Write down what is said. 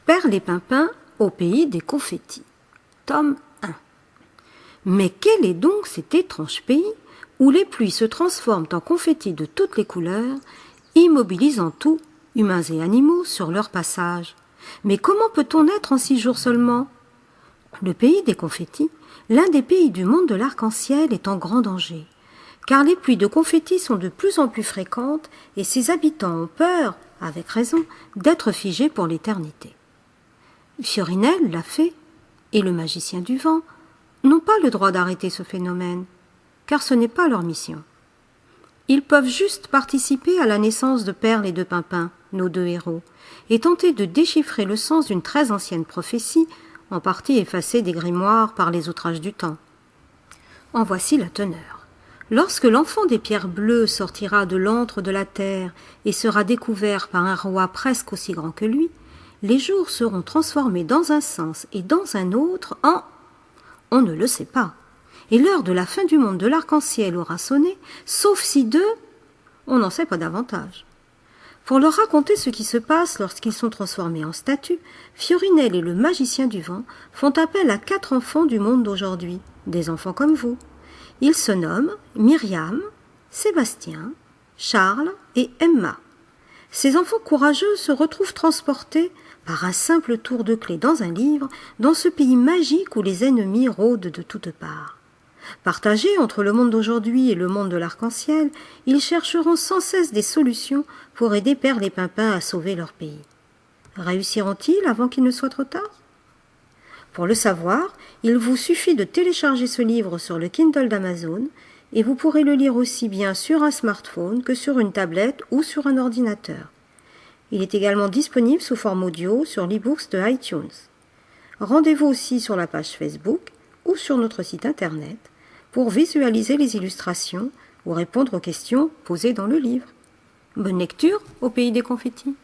Perles et Pimpin au pays des confettis. Tome 1. Mais quel est donc cet étrange pays où les pluies se transforment en confettis de toutes les couleurs, immobilisant tout, humains et animaux, sur leur passage? Mais comment peut-on être en 6 jours seulement? Le pays des confettis, l'un des pays du monde de l'arc-en-ciel, est en grand danger, car les pluies de confettis sont de plus en plus fréquentes et ses habitants ont peur, avec raison, d'être figés pour l'éternité. Fiorinel, la fée, et le magicien du vent n'ont pas le droit d'arrêter ce phénomène, car ce n'est pas leur mission. Ils peuvent juste participer à la naissance de Perles et de Pimpin, nos 2 héros, et tenter de déchiffrer le sens d'une très ancienne prophétie, en partie effacée des grimoires par les outrages du temps. En voici la teneur. Lorsque l'enfant des pierres bleues sortira de l'antre de la terre et sera découvert par un roi presque aussi grand que lui, les jours seront transformés dans un sens et dans un autre en... On ne le sait pas. Et l'heure de la fin du monde de l'arc-en-ciel aura sonné, sauf si on n'en sait pas davantage. Pour leur raconter ce qui se passe lorsqu'ils sont transformés en statues, Fiorinel et le magicien du vent font appel à 4 enfants du monde d'aujourd'hui, des enfants comme vous. Ils se nomment Myriam, Sébastien, Charles et Emma. Ces enfants courageux se retrouvent transportés par un simple tour de clé dans un livre, dans ce pays magique où les ennemis rôdent de toutes parts. Partagés entre le monde d'aujourd'hui et le monde de l'arc-en-ciel, ils chercheront sans cesse des solutions pour aider Perles et Pimpin à sauver leur pays. Réussiront-ils avant qu'il ne soit trop tard? Pour le savoir, il vous suffit de télécharger ce livre sur le Kindle d'Amazon et vous pourrez le lire aussi bien sur un smartphone que sur une tablette ou sur un ordinateur. Il est également disponible sous forme audio sur l'e-books de iTunes. Rendez-vous aussi sur la page Facebook ou sur notre site internet pour visualiser les illustrations ou répondre aux questions posées dans le livre. Bonne lecture au pays des confettis.